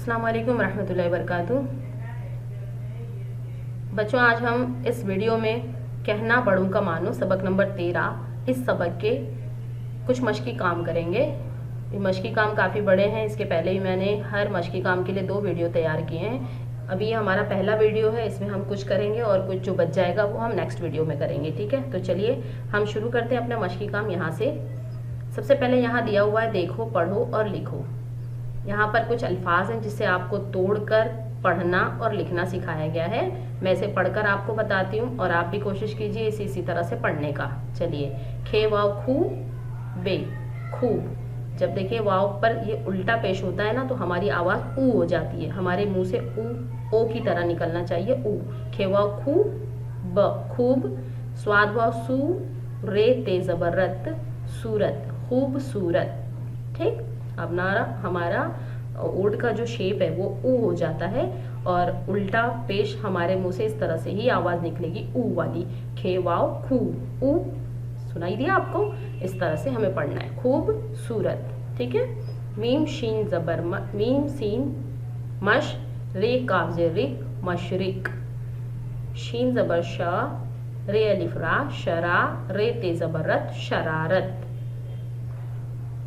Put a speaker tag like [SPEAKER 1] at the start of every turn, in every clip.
[SPEAKER 1] अस्सलाम वालेकुम रहमतुल्लाहि वबरकातुहू। बच्चों, आज हम इस वीडियो में कहना बड़ों का मानो सबक नंबर 13 इस सबक के कुछ मश्की काम करेंगे। ये मश्की काम काफ़ी बड़े हैं। इसके पहले ही मैंने हर मश्की काम के लिए 2 वीडियो तैयार किए हैं। अभी हमारा पहला वीडियो है, इसमें हम कुछ करेंगे और कुछ जो बच जाएगा वो हम नेक्स्ट वीडियो में करेंगे। ठीक है, तो चलिए हम शुरू करते हैं अपना मश्की काम यहाँ से। सबसे पहले यहाँ दिया हुआ है देखो, पढ़ो और लिखो। यहाँ पर कुछ अल्फाज हैं जिसे आपको तोड़कर पढ़ना और लिखना सिखाया गया है। मैं इसे पढ़कर आपको बताती हूँ और आप भी कोशिश कीजिए इसी तरह से पढ़ने का। चलिए, खे वाव खू बे, खूब। जब देखिए वाव पर ये उल्टा पेश होता है ना, तो हमारी आवाज़ ऊ हो जाती है। हमारे मुंह से ऊ ओ की तरह निकलना चाहिए, ऊ। खे वाव खू ब, खूब। स्वाद वाव सू, रे ते ज़बर रत, सूरत, खूबसूरत। ठीक, अब हमारा ओड का जो शेप है वो ऊ हो जाता है और उल्टा पेश हमारे मुंह से इस तरह से ही आवाज निकलेगी, ऊ वाली। खे वाव खू, ऊ। सुनाई दिया आपको? इस तरह से हमें पढ़ना है, खूबसूरत। ठीक है। मीम शीन जबर मीम सीन मश, रे काफ जे रिक, मशरिक। शीन जबर शा, रे अलिफ रा, शरा, रे ते जबर रत, शरारत।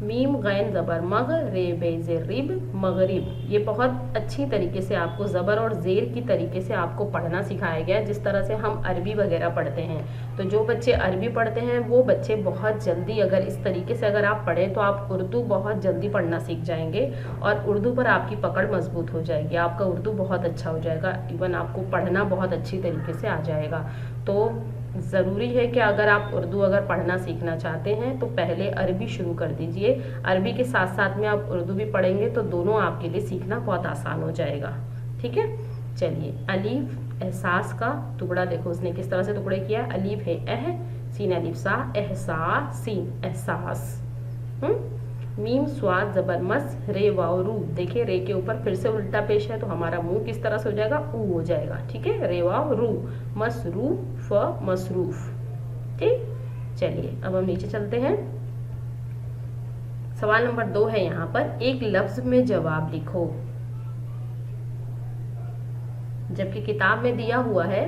[SPEAKER 1] मीम गैन ज़बर मग, रे बे ज़ेर रिब, मगरिब। ये बहुत अच्छी तरीके से आपको ज़बर और ज़ेर की तरीके से आपको पढ़ना सिखाया गया है, जिस तरह से हम अरबी वगैरह पढ़ते हैं। तो जो बच्चे अरबी पढ़ते हैं वो बच्चे बहुत जल्दी, अगर इस तरीके से अगर आप पढ़ें तो आप उर्दू बहुत जल्दी पढ़ना सीख जाएंगे और उर्दू पर आपकी पकड़ मजबूत हो जाएगी। आपका उर्दू बहुत अच्छा हो जाएगा, इवन आपको पढ़ना बहुत अच्छी तरीके से आ जाएगा। तो ज़रूरी है कि अगर आप उर्दू अगर पढ़ना सीखना चाहते हैं तो पहले अरबी शुरू कर दीजिए। अरबी के साथ साथ में आप उर्दू भी पढ़ेंगे तो दोनों आपके लिए सीखना बहुत आसान हो जाएगा। ठीक है, चलिए। अलीफ एहसास का टुकड़ा देखो उसने किस तरह से टुकड़े किया है। अलीफ है एह, सीन अलीफ सा, एहसास, सीन एहसास। मीम स्वाद जबर मस, रे वाव रू। देखिए रे के ऊपर फिर से उल्टा पेश है तो हमारा मुंह किस तरह से हो जाएगा, ऊ हो जाएगा। ठीक है, रे वाव रू, मसरू फ, मसरूफ। ठीक, चलिए अब हम नीचे चलते हैं। सवाल नंबर 2 है यहाँ पर, एक लफ्ज में जवाब लिखो। जबकि किताब में दिया हुआ है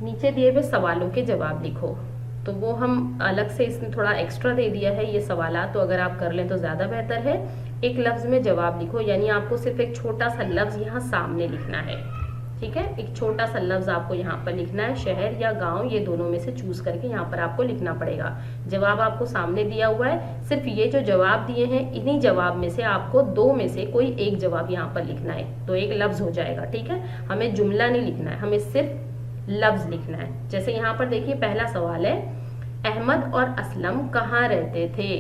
[SPEAKER 1] नीचे दिए हुए सवालों के जवाब लिखो, तो वो हम अलग से इसमें थोड़ा एक्स्ट्रा दे दिया है ये सवाल, तो अगर आप कर लें तो ज़्यादा बेहतर है। एक लफ्ज़ में जवाब लिखो, यानी आपको सिर्फ एक छोटा सा लफ्ज़ यहाँ सामने लिखना है। ठीक है, एक छोटा सा लफ्ज़ आपको यहाँ पर लिखना है। शहर या गांव, ये दोनों में से चूज करके यहाँ पर आपको लिखना पड़ेगा। जवाब आपको सामने दिया हुआ है, सिर्फ ये जो जवाब दिए हैं इन्हीं जवाब में से आपको 2 में से कोई एक जवाब यहाँ पर लिखना है, तो एक लफ्ज़ हो जाएगा। ठीक है, हमें जुमला नहीं लिखना है, हमें सिर्फ लफ्ज लिखना है। जैसे यहाँ पर देखिए पहला सवाल है, अहमद और असलम कहाँ रहते थे।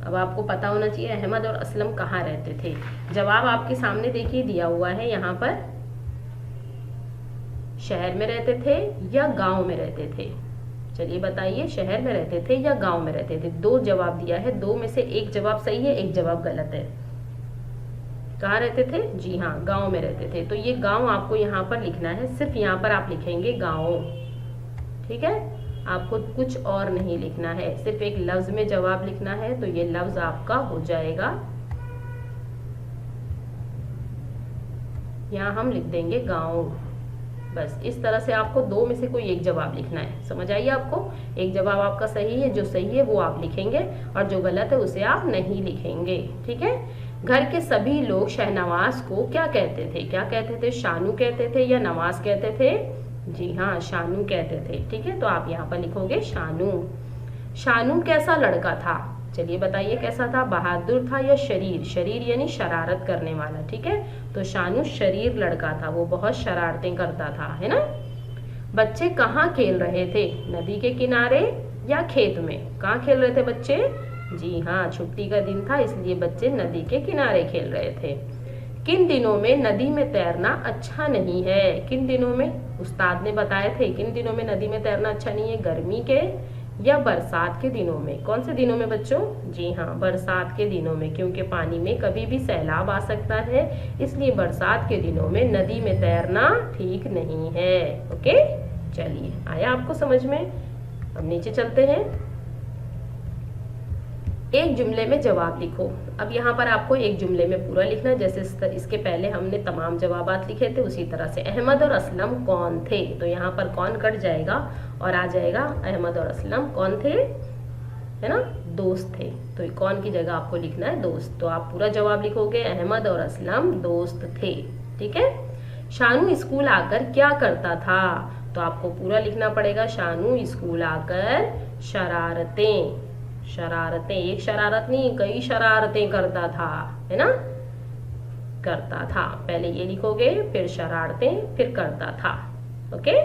[SPEAKER 1] अब आपको पता होना चाहिए अहमद और असलम कहाँ रहते थे। जवाब आपके सामने देखिए दिया हुआ है, यहाँ पर शहर में रहते थे या गांव में रहते थे। चलिए बताइए, शहर में रहते थे या गांव में रहते थे। 2 जवाब दिया है, 2 में से एक जवाब सही है, एक जवाब गलत है। कहाँ रहते थे? जी हाँ, गांव में रहते थे। तो ये गांव आपको यहाँ पर लिखना है, सिर्फ यहाँ पर आप लिखेंगे गांव। ठीक है, आपको कुछ और नहीं लिखना है, सिर्फ एक लफ्ज में जवाब लिखना है, तो ये लफ्ज आपका हो जाएगा, यहाँ हम लिख देंगे गांव। बस इस तरह से आपको 2 में से कोई एक जवाब लिखना है। समझ आइए आपको? एक जवाब आपका सही है, जो सही है वो आप लिखेंगे और जो गलत है उसे आप नहीं लिखेंगे। ठीक है। घर के सभी लोग शहनवाज को क्या कहते थे? क्या कहते थे? शानू कहते थे या नवाज कहते थे? जी हाँ, शानू कहते थे। ठीक है, तो आप यहाँ पर लिखोगे शानू। शानू कैसा लड़का था? चलिए बताइए कैसा था, बहादुर था या शरीर? शरीर यानी शरारत करने वाला। ठीक है, तो शानू शरीर लड़का था, वो बहुत शरारतें करता था, है ना। बच्चे कहाँ खेल रहे थे? नदी के किनारे या खेत में? कहाँ खेल रहे थे बच्चे? जी हाँ, छुट्टी का दिन था इसलिए बच्चे नदी के किनारे खेल रहे थे। किन दिनों में नदी में तैरना अच्छा नहीं है? किन दिनों में? उस्ताद ने बताए थे किन दिनों में नदी में तैरना अच्छा नहीं है, गर्मी के या बरसात के दिनों में। कौन से दिनों में बच्चों? जी हाँ, बरसात के दिनों में, क्योंकि पानी में कभी भी सैलाब आ सकता है, इसलिए बरसात के दिनों में नदी में तैरना ठीक नहीं है। ओके, चलिए आया आपको समझ में? अब नीचे चलते हैं। एक जुमले में जवाब लिखो। अब यहाँ पर आपको एक जुमले में पूरा लिखना है, जैसे इसके पहले हमने तमाम जवाबात लिखे थे उसी तरह से। अहमद और असलम कौन थे, तो यहाँ पर कौन कट जाएगा और आ जाएगा अहमद और असलम कौन थे, है ना, दोस्त थे। तो कौन की जगह आपको लिखना है दोस्त। तो आप पूरा जवाब लिखोगे अहमद और असलम दोस्त थे। ठीक है। शानू स्कूल आकर क्या करता था, तो आपको पूरा लिखना पड़ेगा शानू स्कूल आकर शरारतें, शरारतें, एक शरारत नहीं कई शरारतें करता था, है ना, करता था। पहले ये लिखोगे फिर शरारतें फिर करता था। ओके,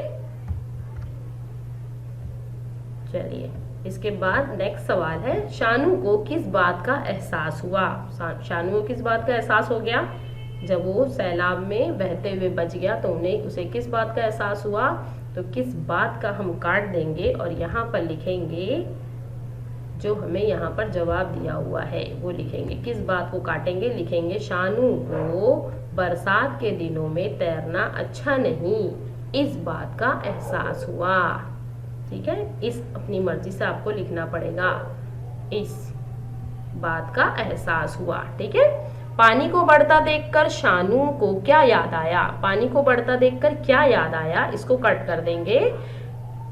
[SPEAKER 1] चलिए इसके बाद नेक्स्ट सवाल है, शानू को किस बात का एहसास हुआ। शानू को किस बात का एहसास हो गया, जब वो सैलाब में बहते हुए बच गया तो उसे किस बात का एहसास हुआ। तो किस बात का हम काट देंगे और यहाँ पर लिखेंगे जो हमें यहाँ पर जवाब दिया हुआ है वो लिखेंगे। किस बात को काटेंगे, लिखेंगे शानू को बरसात के दिनों में तैरना अच्छा नहीं, इस बात का एहसास हुआ। ठीक है, इस अपनी मर्जी से आपको लिखना पड़ेगा, इस बात का एहसास हुआ। ठीक है। पानी को बढ़ता देखकर शानू को क्या याद आया, पानी को बढ़ता देखकर क्या याद आया, इसको कट कर देंगे।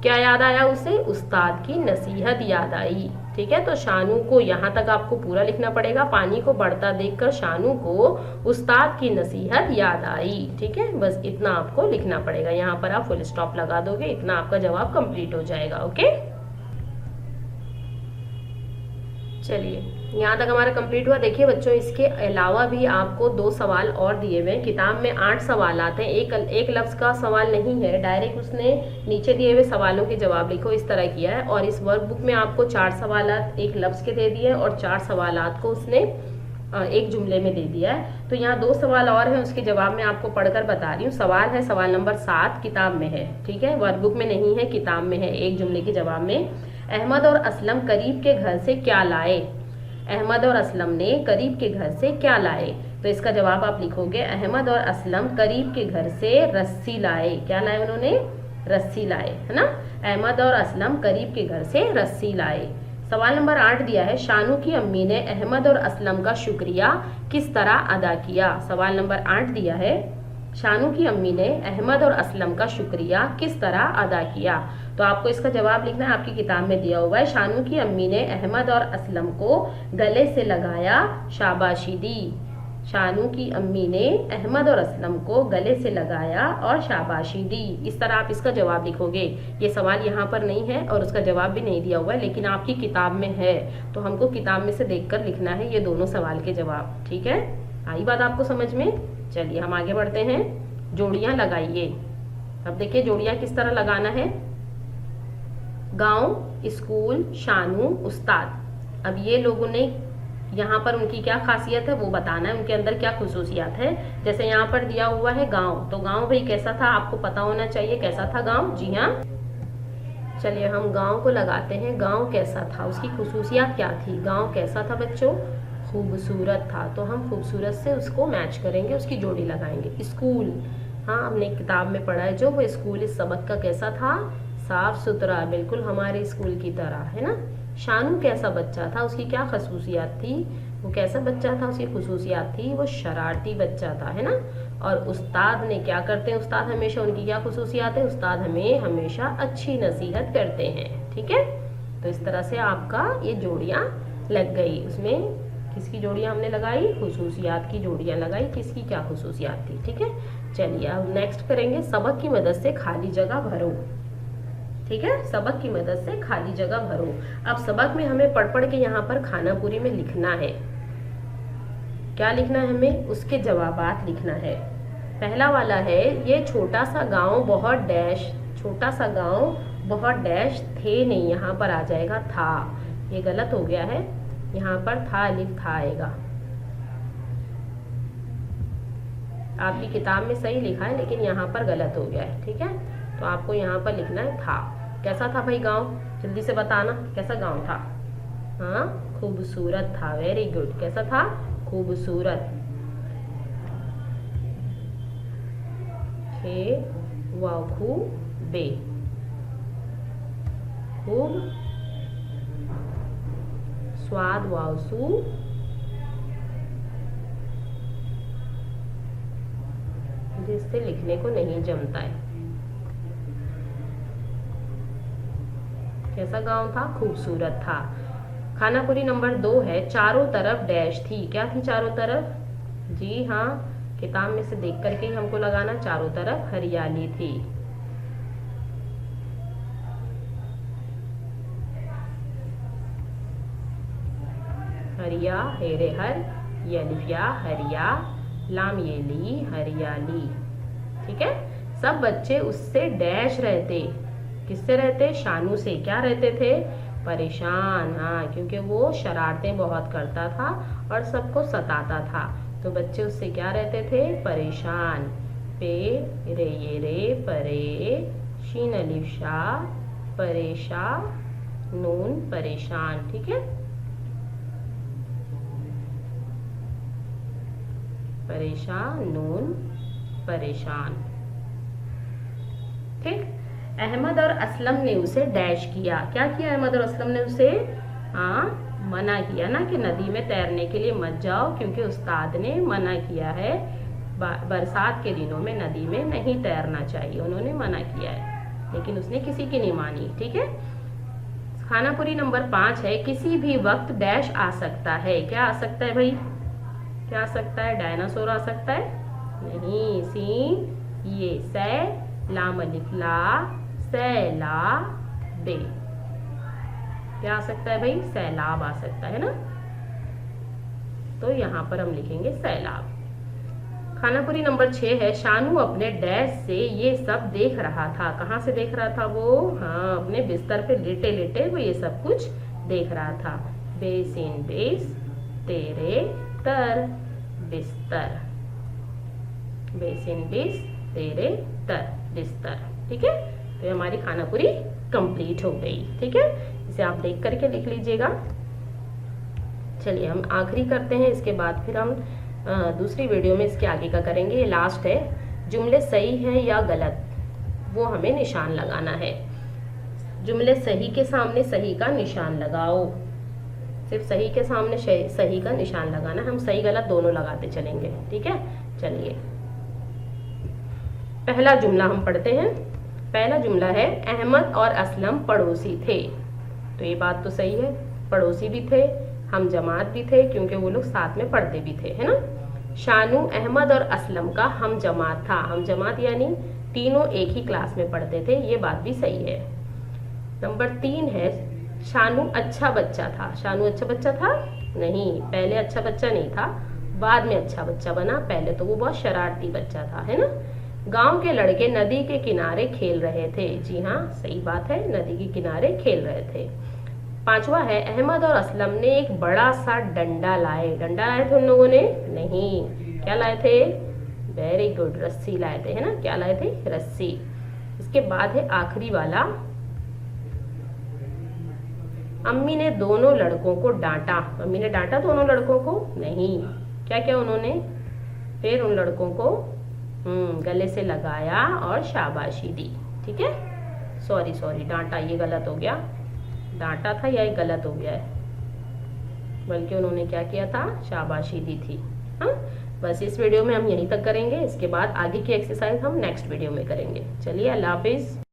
[SPEAKER 1] क्या याद आया उसे, उस्ताद की नसीहत याद आई। ठीक है, तो शानू को यहाँ तक आपको पूरा लिखना पड़ेगा। पानी को बढ़ता देखकर शानू को उस्ताद की नसीहत याद आई। ठीक है, बस इतना आपको लिखना पड़ेगा। यहाँ पर आप फुल स्टॉप लगा दोगे, इतना आपका जवाब कंप्लीट हो जाएगा। ओके, चलिए यहाँ तक हमारा कंप्लीट हुआ। देखिए बच्चों, इसके अलावा भी आपको 2 सवाल और दिए हुए हैं। किताब में 8 सवाल आते हैं, एक लफ्ज़ का सवाल नहीं है, डायरेक्ट उसने नीचे दिए हुए सवालों के जवाब लिखो, इस तरह किया है। और इस वर्कबुक में आपको 4 सवालात एक लफ्ज़ के दे दिए और 4 सवालात को उसने एक जुमले में दे दिया है। तो यहाँ 2 सवाल और हैं, उसके जवाब में आपको पढ़कर बता रही हूँ। सवाल है सवाल नंबर 7, किताब में है। ठीक है, वर्कबुक में नहीं है, किताब में है, एक जुमले के जवाब में। अहमद और असलम करीब के घर से क्या लाए, अहमद और असलम ने करीब के घर से क्या लाए। तो इसका जवाब आप लिखोगे अहमद और असलम करीब के घर से रस्सी लाए। क्या लाए उन्होंने, रस्सी लाए, है ना। अहमद और असलम करीब के घर से रस्सी लाए। सवाल नंबर 8 दिया है, शानू की अम्मी ने अहमद और असलम का शुक्रिया किस तरह अदा किया। सवाल नंबर 8 दिया है, शानू की अम्मी ने अहमद और असलम का शुक्रिया किस तरह अदा किया। तो आपको इसका जवाब लिखना है, आपकी किताब में दिया हुआ है। शानू की अम्मी ने अहमद और असलम को गले से लगाया, शाबाशी दी। शानू की अम्मी ने अहमद और असलम को गले से लगाया और शाबाशी दी। इस तरह आप इसका जवाब लिखोगे। ये सवाल यहाँ पर नहीं है और उसका जवाब भी नहीं दिया हुआ है, लेकिन आपकी किताब में है, तो हमको किताब में से देखकर लिखना है ये दोनों सवाल के जवाब। ठीक है, आई बात आपको समझ में। चलिए हम आगे बढ़ते हैं। जोड़ियां लगाइए। अब देखिए जोड़ियां किस तरह लगाना है। गांव, स्कूल, शानू, उस्ताद। अब ये लोगों ने यहाँ पर उनकी क्या खासियत है वो बताना है, उनके अंदर क्या खुसूसियात है। जैसे यहाँ पर दिया हुआ है गांव, तो गांव भाई कैसा था आपको पता होना चाहिए, कैसा था गांव। जी हाँ, चलिए हम गांव को लगाते हैं। गांव कैसा था, उसकी खुसूसियात क्या थी। गांव कैसा था बच्चों, खूबसूरत था। तो हम खूबसूरत से उसको मैच करेंगे, उसकी जोड़ी लगाएंगे। स्कूल, हाँ हमने किताब में पढ़ा है जो वो स्कूल इस सबक का कैसा था, साफ सुथरा, बिल्कुल हमारे स्कूल की तरह, है ना। शानू कैसा बच्चा था, उसकी क्या खसूसियात थी, वो कैसा बच्चा था, उसकी खुसूसियात थी वो शरारती बच्चा था, है ना। और उस्ताद ने क्या करते हैं, उस्ताद हमेशा, उनकी क्या खुसूसियात है, उस्ताद हमें हमेशा अच्छी नसीहत करते हैं। ठीक है, तो इस तरह से आपका ये जोड़ियाँ लग गई। उसमें किसकी जोड़ियाँ हमने लगाई, खुसूसियात की जोड़ियाँ लगाई, किसकी क्या खुसूसियात थी। ठीक है, चलिए अब नेक्स्ट करेंगे, सबक की मदद से खाली जगह भरो। ठीक है, सबक की मदद से खाली जगह भरो। अब सबक में हमें पढ़ पढ़ के यहाँ पर खानापुरी में लिखना है। क्या लिखना है हमें, उसके जवाबात लिखना है। पहला वाला है, ये छोटा सा गांव बहुत डैश, छोटा सा गांव बहुत डैश थे नहीं, यहाँ पर आ जाएगा था। ये गलत हो गया है, यहाँ पर था लिखा आएगा। आपकी किताब में सही लिखा है लेकिन यहाँ पर गलत हो गया है। ठीक है, तो आपको यहाँ पर लिखना है था। कैसा था भाई गांव, जल्दी से बताना कैसा गांव था। हाँ, खूबसूरत था, वेरी गुड। कैसा था, खूबसूरत। खूबे, खूब स्वाद वाव सू, जिससे लिखने को नहीं जमता है। कैसा गांव था? खूबसूरत था। खानापुरी नंबर 2 है, चारों तरफ डैश थी। क्या थी चारों तरफ? जी हाँ, किताब में से देख करके ही हमको लगाना, चारों तरफ हरियाली थी। हरिया हेरे हर, यलिया हरिया, लाम ये ली हरियाली। ठीक है, सब बच्चे उससे डैश रहते। किससे रहते? शानू से। क्या रहते थे? परेशान। हाँ, क्योंकि वो शरारतें बहुत करता था और सबको सताता था, तो बच्चे उससे क्या रहते थे? परेशान। पे रे ये रे परे, शीन अलिफ शाह, परेशा नून परेशान। ठीक है, परेशान नून परेशान। ठीक, अहमद और असलम ने उसे डैश किया। क्या किया अहमद और असलम ने उसे? हाँ, मना किया ना कि नदी में तैरने के लिए मत जाओ, क्योंकि उस्ताद ने मना किया है, बरसात के दिनों में नदी में नहीं तैरना चाहिए, उन्होंने मना किया है, लेकिन उसने किसी की नहीं मानी। ठीक है, खानापुरी नंबर 5 है, किसी भी वक्त डैश आ सकता है। क्या आ सकता है भाई? क्या आ सकता है? डायनासोर आ सकता है? नहीं। सीन ये सै, लाम अलिफ ला, सैला बे। क्या आ सकता है भाई? सैलाब आ सकता है ना, तो यहाँ पर हम लिखेंगे सैलाब। खानापुरी नंबर 6 है, शानू अपने डैश से ये सब देख रहा था। कहाँ से देख रहा था वो? हाँ, अपने बिस्तर पे लेटे लेटे वो ये सब कुछ देख रहा था। बेसिन बेस, तेरे तर, बिस्तर। बेसिन बेस, तेरे तर, बिस्तर। ठीक है, तो हमारी खानापुरी कंप्लीट हो गई। ठीक है, इसे आप देख करके लिख लीजिएगा। चलिए हम आखिरी करते हैं, इसके बाद फिर हम दूसरी वीडियो में इसके आगे का करेंगे। ये लास्ट है, जुमले सही हैं या गलत, वो हमें निशान लगाना है। जुमले सही के सामने सही का निशान लगाओ, सिर्फ सही के सामने सही का निशान लगाना। हम सही गलत दोनों लगाते चलेंगे। ठीक है, चलिए पहला जुमला हम पढ़ते हैं। पहला जुमला है, अहमद और असलम पड़ोसी थे। तो ये बात तो सही है, पड़ोसी भी थे, हम जमात भी थे, क्योंकि वो लोग साथ में पढ़ते भी थे, है ना। शानू अहमद और असलम का हम जमात था। हम जमात यानी तीनों एक ही क्लास में पढ़ते थे, ये बात भी सही है। नंबर 3 है, शानू अच्छा बच्चा था। शानू अच्छा बच्चा था? नहीं, पहले अच्छा बच्चा नहीं था, बाद में अच्छा बच्चा बना। पहले तो वो बहुत शरारती बच्चा था, है ना। गांव के लड़के नदी के किनारे खेल रहे थे। जी हाँ, सही बात है, नदी के किनारे खेल रहे थे। 5वां है, अहमद और असलम ने एक बड़ा सा डंडा लाए। डंडा लाए थे उन लोगों ने? नहीं, क्या लाए थे? वेरी गुड, रस्सी लाए थे, है ना। क्या लाए थे? रस्सी। इसके बाद है आखिरी वाला, अम्मी ने दोनों लड़कों को डांटा। अम्मी ने डांटा दोनों लड़कों को? नहीं। क्या क्या उन्होंने फिर उन लड़कों को गले से लगाया और शाबाशी दी। ठीक है, सॉरी डांटा ये गलत हो गया, डांटा था या ये गलत हो गया है, बल्कि उन्होंने क्या किया था? शाबाशी दी थी। हाँ, बस इस वीडियो में हम यहीं तक करेंगे, इसके बाद आगे की एक्सरसाइज हम नेक्स्ट वीडियो में करेंगे। चलिए, अल्लाह हाफिज।